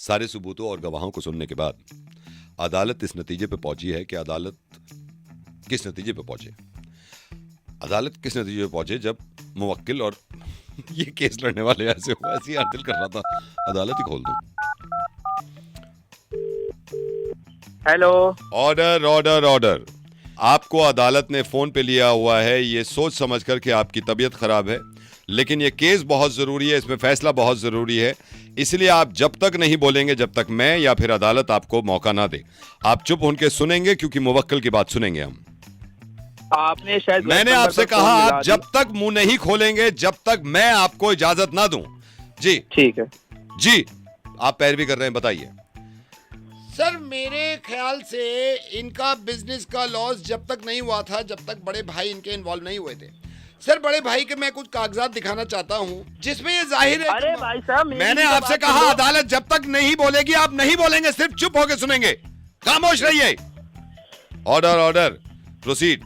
सारे सबूतों और गवाहों को सुनने के बाद अदालत इस नतीजे पे पहुंची है कि अदालत किस नतीजे पे पहुंचे जब मुवक्किल और ये केस लड़ने वाले ऐसे यार दिल कर रहा था अदालत ही खोल दूं। हेलो। Order order order. आपको अदालत ने फोन पे लिया हुआ है ये सोच समझ कर कि आपकी तबीयत खराब है, लेकिन ये केस बहुत जरूरी है, इसमें फैसला बहुत जरूरी है, इसलिए आप जब तक नहीं बोलेंगे जब तक मैं या फिर अदालत आपको मौका ना दे। आप चुप होकर सुनेंगे क्योंकि मुवक्किल की बात सुनेंगे हम। आपने शायद मैंने आपसे कहा आप जब तक मुंह नहीं खोलेंगे जब तक मैं आपको इजाजत ना दूं। जी ठीक है जी, आप पैरवी कर रहे हैं, बताइए। सर मेरे ख्याल से इनका बिजनेस का लॉस जब तक नहीं हुआ था जब तक बड़े भाई इनके इन्वॉल्व नहीं हुए थे। सर बड़े भाई के मैं कुछ कागजात दिखाना चाहता हूँ जिसमें ये जाहिर है। अरे भाई साहब मैंने आपसे कहा अदालत जब तक नहीं बोलेगी आप नहीं बोलेंगे, सिर्फ चुप होकर सुनेंगे, खामोश रहिए। Order order, proceed.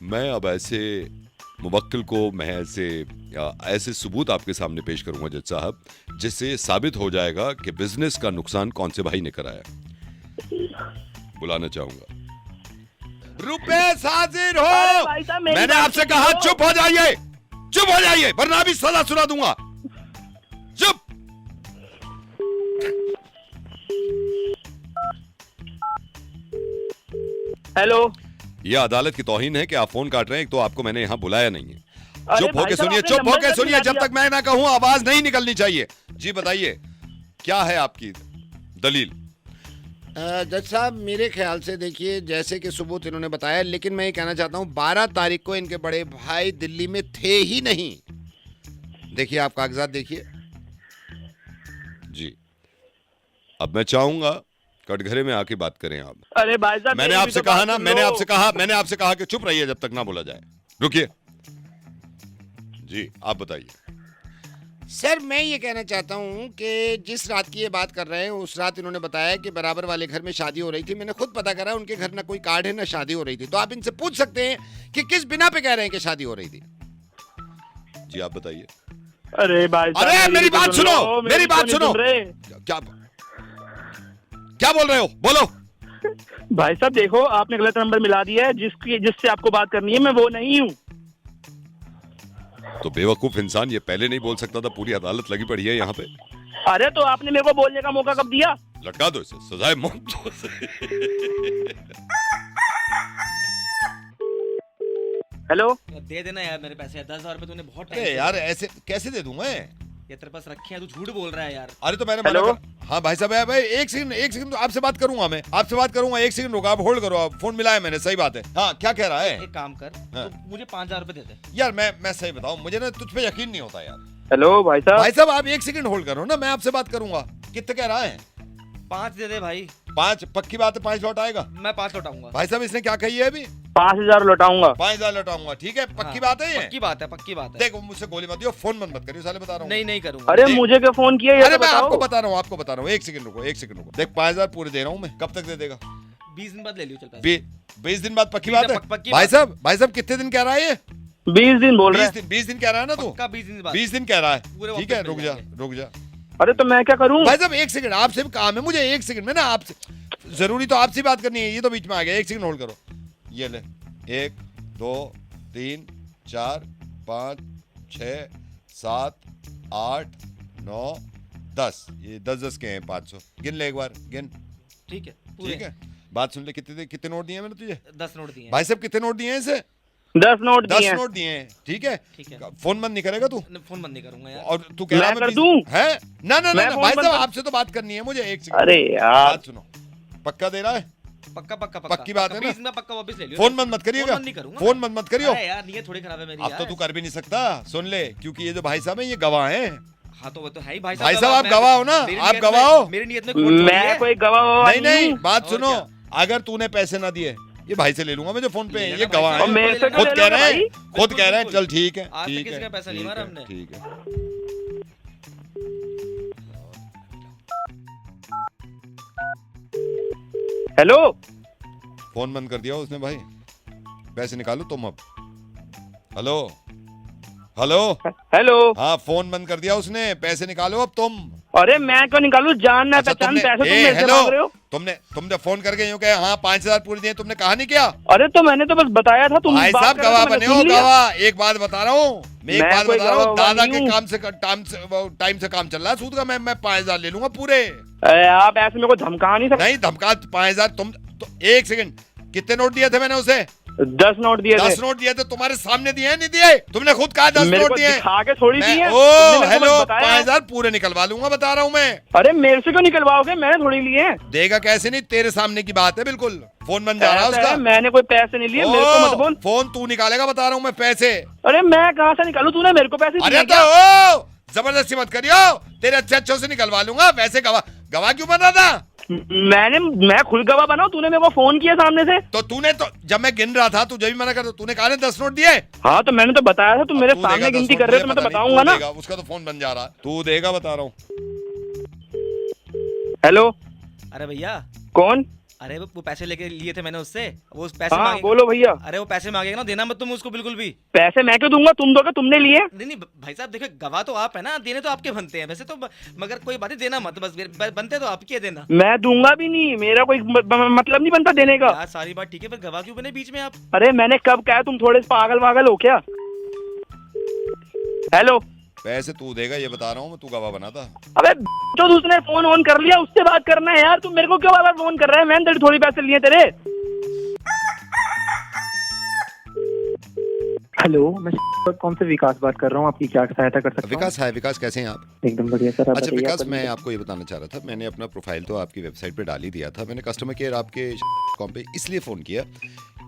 मैं अब ऐसे मुवक्किल को मैं ऐसे सबूत आपके सामने पेश करूंगा जज साहब जिससे साबित हो जाएगा कि बिजनेस का नुकसान कौन से भाई ने कराया। बुलाना चाहूंगा। रुपेश हाजिर हो। मैंने आपसे कहा चुप हो जाइए, चुप हो जाइए वरना भी सजा सुना दूंगा। चुप। हेलो। यह अदालत की तौहीन है कि आप फोन काट रहे हैं, एक तो आपको मैंने यहाँ बुलाया नहीं है। चुप होके भाई साहब, सुनिए, आपने चुप नंबर होके कैसे सुनिए, मिला जब दिया? तक मैं ना कहूं आवाज नहीं निकलनी चाहिए। जी बताइए क्या है आपकी दलील। जज साहब मेरे ख्याल से देखिए जैसे कि सबूत इन्होंने बताया, लेकिन मैं ये कहना चाहता हूँ 12 तारीख को इनके बड़े भाई दिल्ली में थे ही नहीं। देखिए आप कागजात देखिए। जी अब मैं चाहूंगा कटघरे में आके बात करें आप। अरे भाई साहब मैंने मेरी भी आपसे तो कहा बात ना, सुन मैंने लो। आपसे कहा कि चुप रहिए जब तक ना बोला जाए। रुकिए जी, आप बताइए। सर मैं ये कहना चाहता हूँ कि जिस रात की ये बात कर रहे हैं उस रात इन्होंने बताया कि बराबर वाले घर में शादी हो रही थी। मैंने खुद पता करा उनके घर ना कोई कार्ड है ना शादी हो रही थी। तो आप इनसे पूछ सकते हैं कि किस बिना पे कह रहे हैं कि शादी हो रही थी। जी आप बताइए। अरे भाई साहब, अरे मेरी भी तो बात सुन लो, सुनो, मेरी बात तो नहीं सुनो। सुन रहे। क्या बोल रहे हो, बोलो। भाई साहब देखो आपने गलत नंबर मिला दिया है, जिससे आपको बात करनी है मैं वो नहीं हूँ। तो बेवकूफ इंसान ये पहले नहीं बोल सकता था, पूरी अदालत लगी पड़ी है यहाँ पे। अरे तो आपने मेरे को बोलने का मौका कब दिया? लटका दो इसे, सजाए मौत दो इसे। हेलो। दे देना यार मेरे पैसे, 10,000 रुपए तूने बहुत अरे टाइम यार ऐसे कैसे दे दूं मैं? ये तेरे पास रखे हैं, तू झूठ बोल रहा है यार। अरे तो मैंने हेलो? मना कर... हाँ भाई साहब, भाई एक सेकंड तो आपसे बात करूंगा, मैं आपसे बात करूंगा। एक सेकंड रुको, आप होल्ड करो। आप फोन मिलाया मैंने, सही बात है। हाँ क्या कह रहा है? एक काम कर, हाँ। तू मुझे 5,000 रुपए दे दे। यार मैं सही बताऊं, मुझे ना तुझ पे यकीन नहीं होता यार। हेलो भाई साहब। भाई साहब आप एक सेकंड होल्ड करो ना, मैं आपसे बात करूंगा। कितने कह रहा है? 5 दे दे भाई। 5 पक्की बात है? 5 लौट आएगा? मैं 5 लौटाऊंगा। भाई साहब इसने क्या कही है अभी? 5,000 लौटाऊंगा। 5,000 लौटाऊंगा, ठीक है? पक्की हाँ, बात है ये? पक्की बात है, पक्की बात है। देखो मुझसे गोली मत दियो, फोन मत करियो साले, बता रहा हूँ। नहीं करूंगा। अरे देख। मुझे क्या फोन किया ये अरे तो मैं बताओ। आपको बता रहा हूँ, एक सेकंड रुको। देख 5,000 पूरे दे रहा हूँ मैं, कब तक दे देगा? 20 दिन बाद ले लियो, चल पैसे। 20 दिन बाद पक्की 20 बात है? पक्की भाई बात साहब कितने दिन कह रहा है ये? 20 दिन बोल रहे हैं। 20 दिन कह रहा है ना तू? पक्का 20 दिन बाद। 20 दिन कह रहा है, पूरे ठीक है? वापस मिल रुक जा। अरे तो मैं क्या करूं? भाई साहब एक सेकंड, आपसे भी काम है मुझे। एक सेकंड में ना आपसे जरूरी तो आपसे बात करनी है, ये तो बीच में आ गया। एक सेकंड होल्ड करो। ये ले, 1 2 3 4 5 6 7 8 9 10, ये 10 के हैं 500। गिन ले एक बार, गिन। ठीक है, पूरे। ठीक है, बात सुन ले। कितने नोट दिए मैंने तुझे? 10 नोट दिए हैं। भाई साहब कितने नोट दिए हैं इसे? 10 नोट 10 दिए हैं। नोट दिए हैं, ठीक है? ठीक है। फोन बंद नहीं करेगा तू? फोन बंद नहीं करूंगा यार। और तू कह रहा मैं कर 20 दूं? है? ना मैं फोन भाई बंद साहब कर- आपसे तो बात करनी है मुझे। एक सेकंड, अरे यार बात सुनो। पक्का दे रहा है? पक्का पक्की बात है ना? 20 में पक्का वापस ले लियो। फोन बंद मत करिएगा। फोन बंद नहीं करूंगा। फोन बंद मत करियो। अरे यार नीयत थोड़ी खराब है मेरी अब यार। तो तू कर भी नहीं सकता, सुन ले, क्योंकि ये जो भाई साहब है ये गवाह हैं। हाँ तो वो तो है ही भाई भाई साहब। साहब, आप मैं- गवाह हो ना? मेरी आप नीयत गवाह में- हो? मेरी नीयत में खोट थोड़ी मैं है। कोई गवाह नहीं हूं। बात और सुनो, क्या? अगर तूने पैसे ना दिए ये भाई से ले लूंगा मैं जो फोन पे ले है, लेना ये भाई गवाह साहब। है। और मेरे से खुद ले कह लेना रहे भाई। हैं, खुद कह रहे हैं। बिल्कुल, चल ठीक है, आज तक ठीक किसी है, का पैसा नहीं ठीक मारा है, हमने। ठीक है। हेलो। फोन बंद कर दिया उसने भाई। पैसे निकालो तुम अब। Hello hello. हेलो। हाँ फोन बंद कर दिया उसने, पैसे निकालो अब तुम। अरे मैं क्यों निकालूं, जान ना अच्छा, पहचान, तुमने पैसे तुम ए, मेरे से हेलो, मांग रहे हो। तुमने फोन करके यूं कहा हाँ 5,000 पूरे दिए, तुमने कहा नहीं क्या? अरे तो मैंने तो बस बताया था, तुम भाई बात साहब कर रहे गवाह थे, मैंने बने हो, सुन लिया। गवाह। एक बात बता रहा हूँ मैं, गवाह दादा नहीं के हूँ। टाइम से काम चल रहा है सूद का। मैं 5,000 ले लूंगा पूरे। अरे आप ऐसे मेरे को धमका नहीं सकते। नहीं धमका, 5,000 तुम तो, एक सेकंड, कितने नोट दिए थे मैंने उसे? 10 नोट दिए थे। 10 नोट दिए थे। तुम्हारे सामने दिए हैं, नहीं दिए? तुमने खुद कहा 10 मेरे नोट को दिए। दिखा के थोड़ी दिए हैं। ओ तुमने मेरे को हेलो, बस बताया है। 5,000 पूरे निकलवा लूंगा, बता रहा हूँ मैं। अरे मेरे से क्यों निकलवाओगे, मैंने थोड़ी लिए हैं। देगा कैसे नहीं, तेरे सामने की बात है बिल्कुल। फोन बन जा रहा है ऐसा उसका। है, मैंने कोई पैसे नहीं लिए, मेरे को मत बोल। फोन तू निकालेगा, बता रहा हूँ मैं पैसे। अरे मैं कहाँ से निकालूं, तूने मेरे को पैसे अरे दिए तो क्या? ओ जबरदस्ती मत करियो, तेरे अच्छे से निकलवा लूंगा। वैसे गवाह क्यों बना था? मैं खुद गवाह बनाऊं, तूने मेरे को फोन किया सामने से। तो तूने तो जब मैं गिन रहा था तू जब भी मना कर, तूने कहा 10 नोट दिए। हाँ तो मैंने तो बताया था, तुम मेरे अब तू सामने देगा 10 गिनती नोट कर रहे हो मुझे तो मैं तो पता नहीं, बताऊंगा तू ना। देगा, उसका तो फोन बन जा रहा है। तू देगा, बता रहा हूँ। हेलो, अरे भैया, कौन? अरे वो पैसे लेके लिए थे मैंने उससे, वो उस पैसे हाँ मांगे। बोलो भैया। अरे वो पैसे मांगेगा ना, देना मत तुम उसको बिल्कुल भी। पैसे मैं क्यों दूंगा, तुम दोगे, तुमने लिए। नहीं नहीं भाई साहब, देखो गवाह तो आप है ना, देने तो आपके बनते हैं वैसे तो, मगर कोई बात नहीं, देना मत बस, बनते तो आपके देना। मैं दूंगा भी नहीं, मेरा कोई मतलब नहीं बनता देने का। यार सारी बात ठीक है, पर गवाह क्यों बने बीच में आप? अरे मैंने कब कहा, तुम थोड़े से पागल वागल हो क्या? हेलो, पैसे तू देगा ये बता रहा हूँ मैं, तू गवाह बना था। अबे जो उसने फोन ऑन कर लिया, उससे बात करना है यार, तुम मेरे को क्यों बार बार फोन कर रहा है? मैंने तेरे थोड़ी पैसे लिए तेरे। हेलो, मैं कौन से विकास बात कर रहा हूँ, आपकी क्या सहायता कर सकता हूँ? विकास है, विकास कैसे हैं आप? एकदम बढ़िया सर, आप अच्छा बताइए, विकास, आप मैं बताइए। आपको ये बताना चाह रहा था, मैंने अपना प्रोफाइल तो आपकी वेबसाइट पे डाल ही दिया था। मैंने कस्टमर केयर आपके कॉम पे इसलिए फ़ोन किया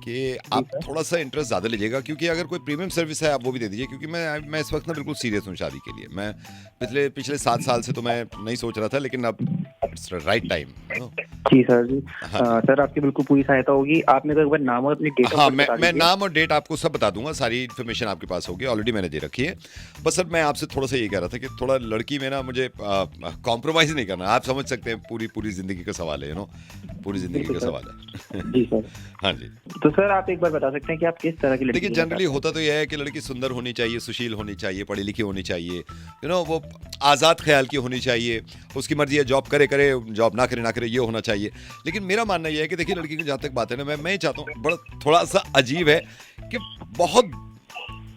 कि आप थोड़ा सा इंटरेस्ट ज़्यादा लीजिएगा, क्योंकि अगर कोई प्रीमियम सर्विस है आप वो भी दे दीजिए, क्योंकि मैं इस वक्त ना बिल्कुल सीरियस हूँ शादी के लिए। मैं पिछले 7 साल से तो मैं नहीं सोच रहा था, लेकिन अब इट्स राइट टाइम। जी सर जी, हाँ। सर आपकी बिल्कुल पूरी सहायता होगी। आप मेरे को एक बार नाम और अपनी डेट ऑफ हाँ, बर्थ बता मैं दीजिए। नाम और डेट आपको सब बता दूंगा, सारी इन्फॉर्मेशन आपके पास होगी, ऑलरेडी मैंने दे रखी है। बस सर मैं आपसे थोड़ा सा ये कह रहा था कि थोड़ा लड़की में ना मुझे कॉम्प्रोमाइज़ नहीं करना। आप समझ सकते हैं, पूरी ज़िंदगी का सवाल है, पूरी ज़िंदगी का सवाल है। जी सर। हाँ जी। तो सर आप एक बार बता सकते हैं कि आप किस तरह की लड़की देखिए, लेना जनरली होता तो यह है कि लड़की सुंदर होनी चाहिए, सुशील होनी चाहिए, पढ़ी लिखी होनी चाहिए, वो आज़ाद ख्याल की होनी चाहिए, उसकी मर्जी है, जॉब करे जॉब ना करे ये होना चाहिए। लेकिन मेरा मानना यह है कि देखिए, लड़की की जहाँ तक बात है ना, मैं चाहता हूँ, बड़ा थोड़ा सा अजीब है कि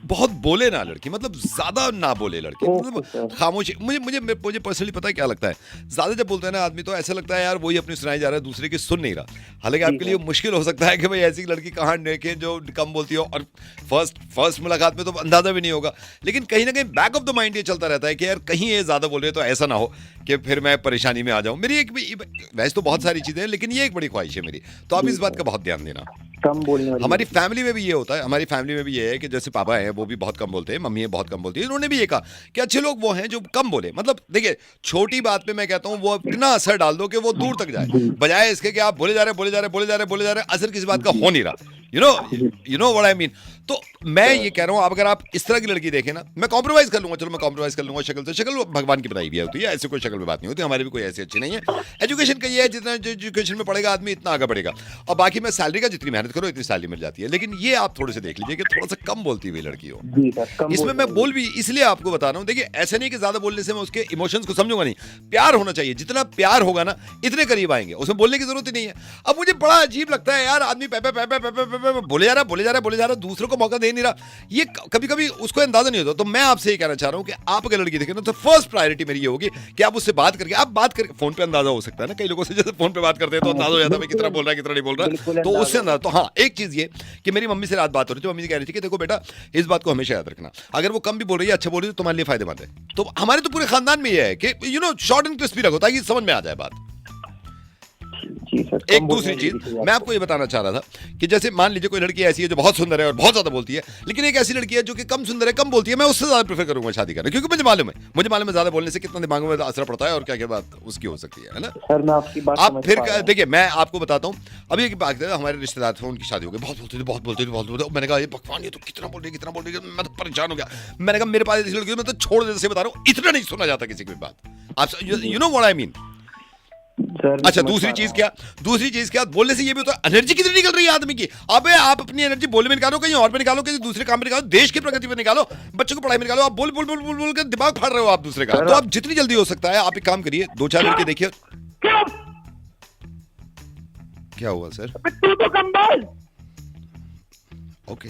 बहुत बोले ना लड़की, मतलब ज्यादा ना बोले लड़की, मतलब खामोशी। मुझे पर्सनली पता है क्या लगता है, ज्यादा जब बोलते हैं ना आदमी तो ऐसा लगता है यार वही अपनी सुनाई जा रहा है, दूसरे की सुन नहीं रहा। हालांकि आपके लिए मुश्किल हो सकता है कि भाई ऐसी लड़की कहाँ देखे जो कम बोलती हो, और फर्स्ट मुलाकात में तो अंदाजा भी नहीं होगा, लेकिन कहीं ना कहीं बैक ऑफ द माइंड ये चलता रहता है कि यार कहीं ये ज्यादा बोल रहे हैं तो ऐसा ना हो कि फिर मैं परेशानी में आ जाऊं। मेरी वैसे तो बहुत सारी चीजें हैं, लेकिन ये एक बड़ी ख्वाहिश है मेरी, तो आप इस बात का बहुत ध्यान देना। कम बोलने वाली। हमारी फैमिली में भी ये होता है, हमारी फैमिली में भी ये है कि जैसे पापा हैं वो भी बहुत कम बोलते हैं, मम्मी है बहुत कम बोलती है। इन्होंने भी ये कहा कि अच्छे लोग वो हैं जो कम बोले। मतलब देखिए, छोटी बात पे मैं कहता हूँ वो इतना असर डाल दो कि वो दूर तक जाए, बजाय इसके कि आप बोले जा रहे, असर किसी बात का हो नहीं रहा। You know what I mean. तो मैं ये कह रहा हूँ, अब अगर आप इस तरह की लड़की देखें ना, मैं कॉम्प्रोमाइज कर लूंगा, चलो मैं कॉम्प्रोमाइज कर लूंगा शक्ल से। शक्ल भगवान की बनाई भी होती है, ऐसी कोई शक्ल में बात नहीं होती, हमारी भी कोई ऐसी अच्छी नहीं है। एजुकेशन का ये है, जितना एजुकेशन में पढ़ेगा आदमी इतना आगे बढ़ेगा, और बाकी मैं सैलरी का जितनी मेहनत करो इतनी सैलरी मिल जाती है। लेकिन ये आप थोड़े से देख लीजिए कि थोड़ा सा कम बोलती हुई लड़की हो। जी सर, कम इसमें मैं बोल भी इसलिए आपको बता रहा हूँ, देखिए ऐसे नहीं कि ज्यादा बोलने से मैं उसके इमोशंस को समझूंगा नहीं। प्यार होना चाहिए, जितना प्यार होगा ना इतने करीब आएंगे, उसमें बोलने की जरूरत ही नहीं है। अब मुझे बड़ा अजीब लगता है यार, आदमी बोले जा रहा, दूसरों को मौका दे नहीं रहा। ये कभी कभी उसको अंदाजा नहीं होता। तो मैं आपसे ये कहना चाह रहा हूँ कि आप अगर लड़की देखें ना, तो फर्स्ट प्रायोरिटी मेरी ये होगी कि आप उससे बात करके फोन पे अंदाजा हो सकता है ना, कई लोगों से जैसे फोन पे बात करते हैं तो अंदाजा हो जाता है कितना बोल रहा है कितना नहीं बोल रहा, तो उससे अंदाजा। तो हाँ, एक चीज ये कि मेरी मम्मी से रात बात हो रही थी, मम्मी कह रही थी कि देखो बेटा, इस बात को हमेशा याद रखना, अगर वो कम भी बोल रही है, अच्छा बोल रही है, तो तुम्हारे लिए फायदेमंद है। तो हमारे तो पूरे खानदान में ये है कि शॉर्ट एंड क्रिस्पी रखो ताकि समझ में आ जाए बात। जी सर। एक दूसरी चीज मैं आपको ये बताना चाह रहा था कि जैसे मान लीजिए कोई लड़की ऐसी है जो बहुत सुंदर है और बहुत ज्यादा बोलती है, लेकिन एक ऐसी लड़की है जो कि कम सुंदर है, कम बोलती है, मैं उससे ज्यादा प्रेफर करूंगा शादी करना, क्योंकि मुझे मालूम है ज्यादा बोलने से कितना दिमाग में असर पड़ता है और क्या क्या बात उसकी हो सकती है ना। सर मैं आपकी बात आप समझ फिर पा रहा हूं। देखिए, मैं आपको बताता हूँ, अभी एक बात है, हमारे रिश्तेदार थे, उनकी शादी हो गई, बहुत बोलते थे। मैंने कहा ये भगवान, ये तो कितना बोल रही है, मैं तो परेशान हो गया। मैंने कहा मेरे पास ऐसी लड़की, मैं तो छोड़ दे से बता रहा हूँ, इतना नहीं सुना जाता किसी की बात। आप you know what I mean. Sir मैं अच्छा समझ दूसरी पा चीज रहा क्या, दूसरी चीज क्या, बोलने से ये भी होता है एनर्जी कितनी निकल रही है आदमी की। अबे आप अपनी एनर्जी बोलने में निकालो, कहीं और पे निकालो, किसी दूसरे काम में निकालो, देश की प्रगति में निकालो, बच्चों को पढ़ाई में निकालो। आप बोल बोल बोल बोल बोल कर दिमाग फाड़ रहे हो आप दूसरे का। सर, तो आप जितनी जल्दी हो सकता है आप एक काम करिए, 2-4 लड़के देखिए। क्या हुआ सर? तू तो कंबल। ओके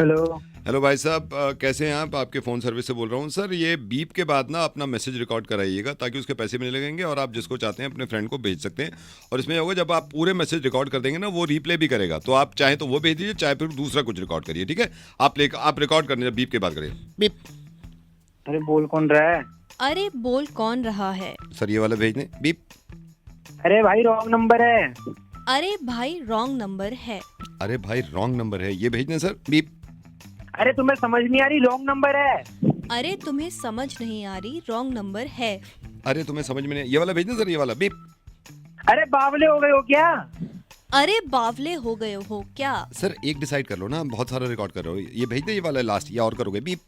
हेलो हेलो भाई साहब, कैसे हैं आप? आपके फ़ोन सर्विस से बोल रहा हूँ सर। ये बीप के बाद ना अपना मैसेज रिकॉर्ड कराइएगा ताकि उसके पैसे मिलने लगेंगे और आप जिसको चाहते हैं अपने फ्रेंड को भेज सकते हैं। और इसमें होगा जब आप पूरे मैसेज रिकॉर्ड कर देंगे ना वो रीप्ले भी करेगा, तो आप चाहे तो वो भेज दीजिए, चाहे फिर दूसरा कुछ रिकॉर्ड करिए, ठीक है? आप रिकॉर्ड करने जब बीप के बाद करिए। बीप। अरे बोल कौन रहा है? अरे बोल कौन रहा है? सर ये वाला भेज दें। बीप। अरे भाई रॉन्ग नंबर है। अरे भाई रॉन्ग नंबर है। अरे भाई रॉन्ग नंबर है, ये भेज दें सर। बीप। अरे तुम्हें समझ नहीं आ रही, रॉन्ग नंबर है। अरे तुम्हें समझ नहीं आ रही, रॉन्ग नंबर है। अरे तुम्हें समझ में नहीं, ये वाला भेज दें सर, ये वाला। बीप। अरे बावले हो गए हो क्या? अरे बावले हो गए हो क्या? सर एक डिसाइड कर लो ना, बहुत सारा रिकॉर्ड कर रहे हो, ये भेज दे ये वाला लास्ट, या और करोगे? बीप।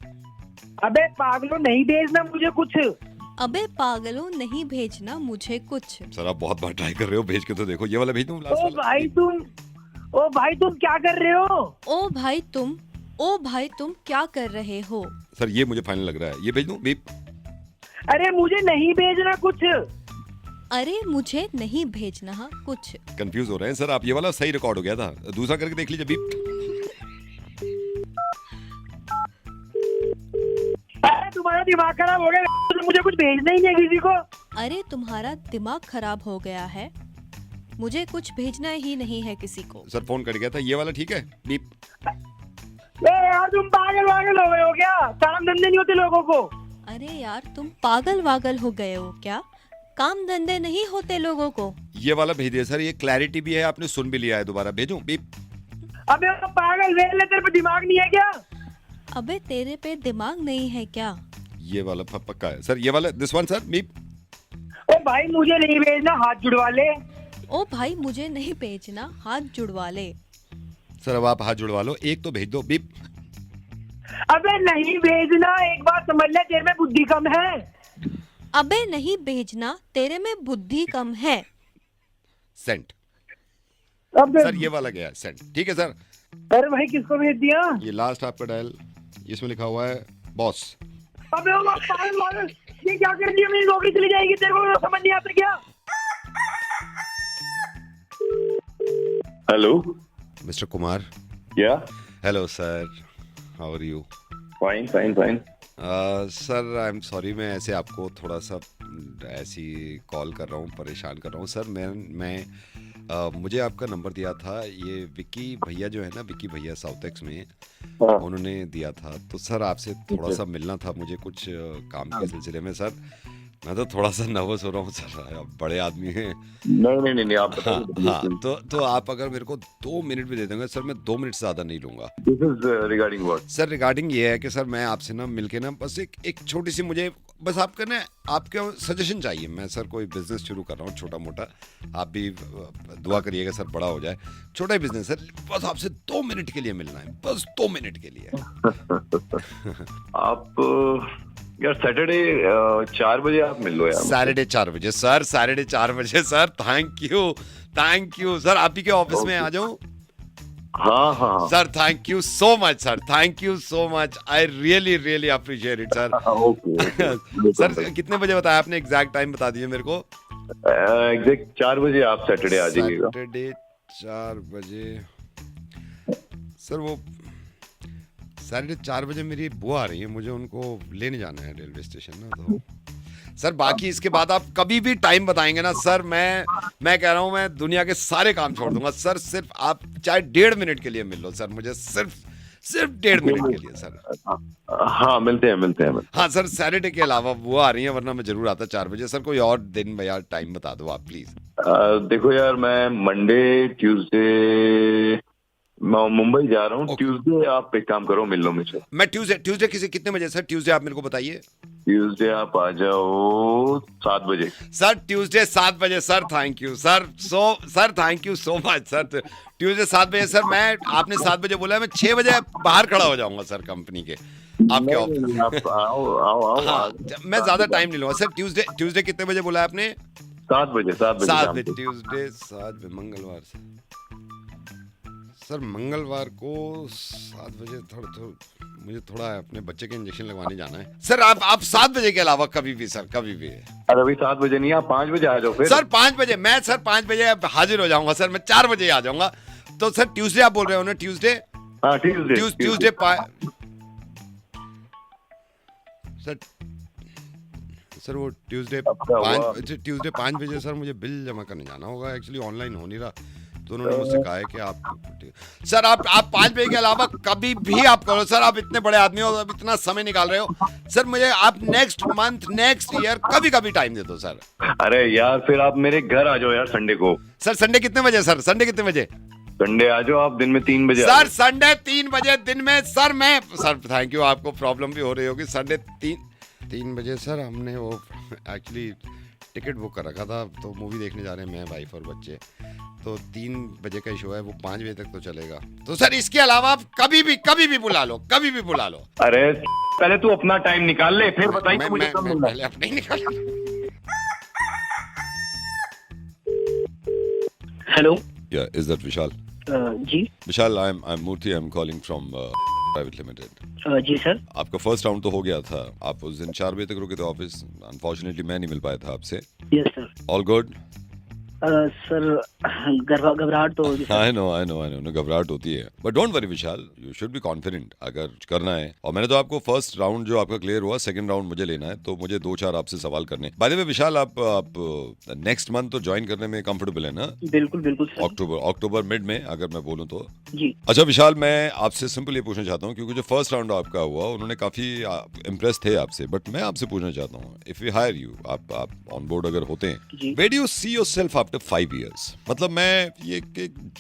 अबे पागलों नहीं भेजना मुझे कुछ। अबे पागलों नहीं भेजना मुझे कुछ। सर आप बहुत बार ट्राई कर रहे हो, भेज के तो देखो। ये वाला भेज दूं लास्ट ओ वाला? भाई तुम क्या कर रहे हो? ओ भाई तुम क्या कर रहे हो? सर ये मुझे फाइनल लग रहा है, ये भेज दूं? बीप। अरे मुझे नहीं भेजना कुछ। अरे मुझे नहीं भेजना कुछ। कंफ्यूज हो रहे हैं सर आप, ये वाला सही रिकॉर्ड हो गया था, दूसरा करके देख लीजिए। बीप। अरे तुम्हारा दिमाग खराब हो गया, तो मुझे कुछ भेजना ही नहीं है किसी को। अरे तुम्हारा दिमाग खराब हो गया है, मुझे कुछ भेजना ही नहीं है किसी को। सर फोन कट गया था, ये वाला ठीक है? बीप। यार तुम पागल वागल हो गए हो क्या? काम धंधे नहीं होते लोगों को। अरे यार तुम पागल वागल हो गए हो क्या? काम धंधे नहीं होते लोगों को। ये वाला भेज दिया सर, ये क्लैरिटी भी है, आपने सुन भी लिया है। दोबारा भेजूं? बीप। अबे वो पागल वेले, तेरे पे दिमाग नहीं है क्या? अबे तेरे पे दिमाग नहीं है क्या? ये वाला पक्का है सर, ये वाला दिस वन सर। बीप। ओ भाई मुझे नहीं भेजना, हाथ जुड़वा ले। ओ भाई मुझे नहीं भेजना, हाथ जुड़वा ले। सर अब आप हाथ जुड़वा लो, एक तो भेज दो। बीप। अबे नहीं भेजना, एक बात समझ ले, तेरे में बुद्धि कम है। अबे नहीं भेजना, तेरे में बुद्धि कम है। सेंड। अबे सर ये वाला गया सेंड, ठीक है सर। अरे भाई किसको भेज दिया? ये लास्ट आपका डायल, इसमें लिखा हुआ है बॉस। अबे वो पागल वागल, ये क्या कर दिया? मेरी नौकरी चली जाएगी, तेरे को समझ नहीं आता क्या? Hello. Mister Kumar. Yeah. Hello sir, how are you? Fine, fine, fine. Sir I am sorry, मैं ऐसे आपको थोड़ा सा ऐसी कॉल कर रहा हूँ, परेशान कर रहा हूँ सर। मुझे आपका नंबर दिया था ये विक्की भैया जो है ना, विक्की भैया साउथ एक्स में, हाँ. उन्होंने दिया था। तो सर आपसे थोड़ा सा मिलना था मुझे कुछ काम के सिलसिले में सर। मैं तो थोड़ा सा नर्वस हो रहा हूँ सर, आप बड़े आदमी हैं। नहीं आप हाँ बताइए. हाँ, तो आप अगर मेरे को 2 मिनट भी दे देंगे सर, मैं 2 मिनट से ज़्यादा नहीं लूँगा। This is regarding what? Sir regarding ये है कि सर मैं आपसे ना मिलके ना बस एक छोटी सी, मुझे बस आपका ना आपके सजेशन चाहिए। मैं सर कोई बिजनेस शुरू कर रहा हूँ छोटा मोटा, आप भी दुआ करिएगा सर बड़ा हो जाए। छोटा ही बिजनेस सर, बस आपसे 2 मिनट के लिए मिलना है, बस 2 मिनट के लिए। आप यार सैटरडे 4 बजे आप मिल लो यार. सैटरडे 4 बजे सर, सैटरडे 4 बजे सर। थैंक यू सर, आप ही के ऑफिस में आ जाऊँ? हाँ. Sir thank you so much sir, thank you so much, I really appreciate it sir. Okay. Sir कितने बजे बताया आपने? एग्जैक्ट टाइम बता दीजिए मेरे को। एग्जैक्ट 4 बजे आप सैटरडे आ जाइएगा. सैटरडे 4 बजे सर। वो सैटरडे 4 बजे मेरी बुआ आ रही है, मुझे उनको लेने जाना है रेलवे स्टेशन ना। तो सर बाकी इसके बाद आप कभी भी टाइम बताएंगे ना सर, मैं कह रहा हूँ मैं दुनिया के सारे काम छोड़ दूंगा सर। सिर्फ आप चाहे 1.5 मिनट के लिए मिल लो सर मुझे, सिर्फ 1.5 मिनट के लिए सर। हाँ मिलते हैं. हाँ सर, सैटरडे के अलावा वो आ रही है, वरना मैं जरूर आता 4 बजे सर। कोई और दिन भैया टाइम बता दो आप प्लीज। देखो यार, मैं मंडे ट्यूसडे मुंबई जा रहा हूँ. Okay. ट्यूसडे आप एक काम करो, मिल लो मुझे. मैं ट्यूसडे कितने बजे सर? ट्यूसडे आप मेरे को बताइए। ट्यूसडे आप आ जाओ 7 बजे. सर ट्यूसडे 7 बजे sir. Thank you sir, sir thank you so much sir. Tuesday 7 बजे सर। मैं आपने 7 बजे बोला है, मैं 6 बजे बाहर खड़ा हो जाऊंगा सर कंपनी के। आपके ऑफिस। नहीं, आप आओ आओ आओ हाँ, मैं ज्यादा टाइम नहीं लूंगा सर। ट्यूसडे कितने बजे बोला आपने? 7 बजे 7 शाम बजे को। ट्यूसडे 7 बजे मंगलवार से सर मंगलवार को 7 बजे मुझे थोड़ा अपने बच्चे के इंजेक्शन लगवाने जाना है सर। आप 7 बजे के अलावा कभी भी सर, कभी भी। अरे अभी 7 बजे नहीं, आप 5 बजे आ जाओ फिर। सर 5 बजे मैं सर 5 बजे अब हाजिर हो जाऊंगा सर। मैं 4 बजे आ जाऊंगा। तो सर ट्यूसडे आप बोल रहे हो ना? ट्यूसडे हाँ ट्यूसडे सर वो ट्यूसडे आपका हुआ। 5 बजे सर मुझे बिल जमा करने जाना होगा। एक्चुअली ऑनलाइन हो नहीं रहा, तो उन्होंने मुझसे कहा है कि आप सर आप 5 बजे के अलावा कभी भी आप करो सर। आप इतने बड़े आदमी हो, अब इतना समय निकाल रहे हो सर। मुझे आप नेक्स्ट मंथ, नेक्स्ट ईयर कभी टाइम दे दो सर। अरे यार फिर आप मेरे घर आ जाओ यार संडे को। सर संडे कितने बजे सर? संडे कितने बजे? संडे आ जाओ आप दिन में 3 बजे। सर संडे 3 बजे दिन में सर। मैं सर थैंक यू, आपको प्रॉब्लम भी हो रही होगी। संडे 3 बजे सर हमने वो एक्चुअली टिकट बुक कर रखा था, तो मूवी देखने जा रहे हैं मैं, वाइफ और बच्चे। तो 3 बजे का शो है, वो 5 बजे तक तो चलेगा। तो सर इसके अलावा आप कभी भी बुला लो, कभी भी बुला लो। अरे पहले तू अपना टाइम निकाल ले, फिर बताइए मैं मुझे कब मिलना है। पहले अपने ही निकाल। Hello. Yeah, is that Vishal? जी Vishal, I'm Murthy. I'm calling from Private Limited. जी सर। आपका फर्स्ट राउंड तो हो गया था। आप उस दिन 4 बजे तक रुके थे ऑफिस। अनफॉर्चुनेटली मैं नहीं मिल पाया था आपसे। Yes sir. All good? Sir घबराहट तो होगी सर। आई नो घबराहट होती है, but don't worry Vishal, you should be confident अगर करना है। और मैंने तो आपको फर्स्ट राउंड जो आपका क्लियर हुआ, सेकंड राउंड मुझे लेना है, तो मुझे 2-4 आपसे सवाल करने। बाय द वे विशाल, आप नेक्स्ट मंथ तो ज्वाइन करने में कंफर्टेबल है ना? बिल्कुल बिल्कुल सर। अक्टूबर मिड में अगर मैं बोलूँ तो। जी। अच्छा विशाल, मैं आपसे सिंपल ये पूछना चाहता हूँ, क्योंकि जो फर्स्ट राउंड आपका हुआ उन्होंने काफी इम्प्रेस थे आपसे, बट मैं आपसे पूछना चाहता हूँ, इफ वी हायर यू, आप ऑन बोर्ड अगर होते हैं, where do you see yourself after 5 years? मतलब मैं ये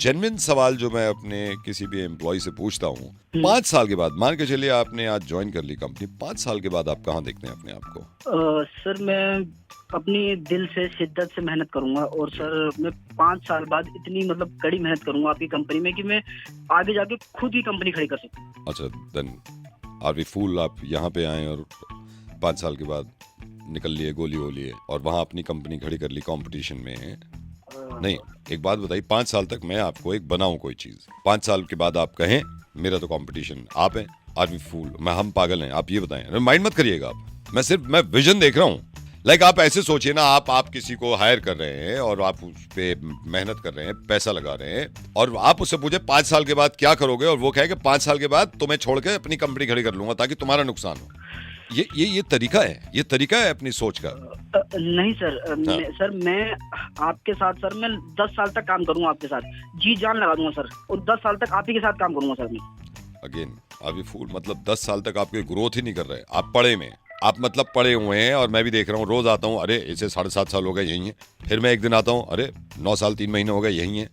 जेन्युइन सवाल जो मैं अपने किसी भी एम्प्लॉय से पूछता हूँ, 5 साल के बाद, मान के चलिए आपने आज ज्वाइन कर ली कंपनी, 5 साल के बाद आप कहाँ देखते हैं अपने आप को? सर मैं अपनी दिल से शिद्दत से मेहनत करूंगा, और सर मैं 5 साल बाद इतनी मतलब कड़ी मेहनत करूंगा आपकी कंपनी में कि मैं आगे जाके खुद ही कंपनी खड़ी कर सकूं। अच्छा, देन आर वी फूल, आप यहाँ पे आए और 5 साल के बाद निकल लिए गोली हो लिए और वहाँ अपनी कंपनी खड़ी कर ली कंपटीशन में? नहीं, एक बात बताइए, 5 साल तक मैं आपको एक बनाऊं कोई चीज, 5 साल के बाद आप कहें मेरा तो कंपटीशन आप हैं, आर वी फूल, हम पागल हैं, आप ये बताएं। माइंड मत करिएगा आप, मैं विजन देख रहा हूँ। लाइक आप ऐसे सोचिए ना, आप किसी को हायर कर रहे हैं और आप उस पे मेहनत कर रहे हैं, पैसा लगा रहे हैं, और आप उससे पूछे 5 साल के बाद क्या करोगे, और वो कहे कि 5 साल के बाद तुम्हें छोड़ के अपनी कंपनी खड़ी कर लूंगा ताकि तुम्हारा नुकसान हो। ये तरीका है, ये तरीका है अपनी सोच का? नहीं सर। सर मैं आपके साथ, सर मैं 10 साल तक काम करूंगा आपके साथ, जी जान लगा दूंगा सर, और 10 साल तक आप ही के साथ काम करूंगा सर मैं। अगेन अभी फूल, मतलब 10 साल तक आपकी ग्रोथ ही नहीं कर रहे। आप पढ़े में, आप मतलब पढ़े हुए हैं, और मैं भी देख रहा हूँ, रोज आता हूँ, अरे इसे 7.5 साल हो गए यही है, फिर मैं एक दिन आता हूँ, अरे 9 साल 3 महीने हो गए यही है।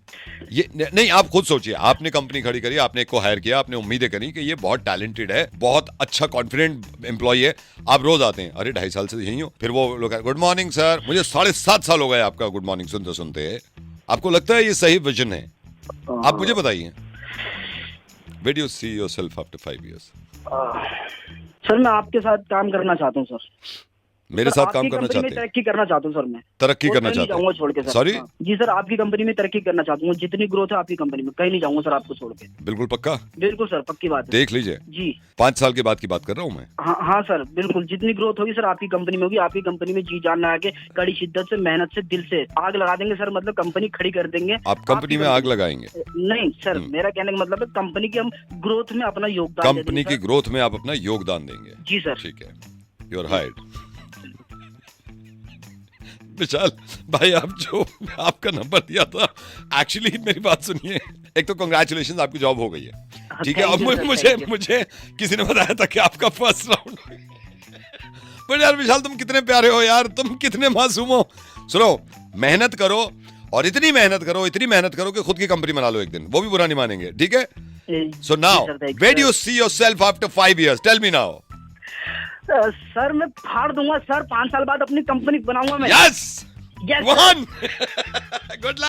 ये नहीं, आप खुद सोचिए, आपने कंपनी खड़ी करी, आपने एक को हायर किया, आपने उम्मीदें करी कि ये बहुत टैलेंटेड है, बहुत अच्छा कॉन्फिडेंट एम्प्लॉय है, आप रोज आते हैं, अरे 2.5 साल से यही हो, फिर वो लोग गुड मॉर्निंग सर, मुझे 7.5 साल हो गए आपका गुड मॉर्निंग सुनते सुनते। आपको लगता है ये सही विजन है? आप मुझे बताइए, where do you see yourself after 5 years? Sir मैं आपके साथ काम करना चाहता हूँ सर। मेरे साथ काम करना चाहते हैं? तरक्की करना चाहता हूँ सर मैं। तरक्की करना चाहते हैं? छोड़ के सर। सॉरी जी सर, आपकी कंपनी में तरक्की करना चाहता हूँ, जितनी ग्रोथ है आपकी कंपनी में, कहीं नहीं जाऊंगा सर आपको छोड़ के। बिल्कुल पक्का? बिल्कुल सर, पक्की बात है। देख लीजिए जी, 5 साल के बाद की बात कर रहा हूँ मैं। हाँ सर बिल्कुल, जितनी ग्रोथ होगी सर आपकी कंपनी में होगी, आपकी कंपनी में जी जान लगा के कड़ी शिद्दत से, मेहनत से, दिल से आग लगा देंगे सर, मतलब कंपनी खड़ी कर देंगे। आप कंपनी में आग लगाएंगे? नहीं सर, मेरा कहने का मतलब है कंपनी की हम ग्रोथ में अपना योगदान, कंपनी की ग्रोथ में आप अपना योगदान देंगे? जी सर। ठीक है, यू आर हायर्ड। विशाल भाई, आप जो आपका नंबर दिया था, एक्चुअली मेरी बात सुनिए, एक तो कांग्रेचुलेशंस, आपकी जॉब हो गई है, ठीक है। अब मुझे किसी ने बताया था कि आपका फर्स्ट राउंड। पर यार विशाल, तुम कितने प्यारे हो यार, तुम कितने मासूम हो। सुनो, मेहनत करो, और इतनी मेहनत करो कि खुद की कंपनी बना लो एक दिन, वो भी बुरा नहीं मानेंगे, ठीक है? So now, where do you see yourself after 5 years? Tell me now. Sir मैं फाड़ दूंगा सर, 5 साल बाद अपनी कंपनी बनाऊंगा मैं। Yes, Yes, one. Good luck.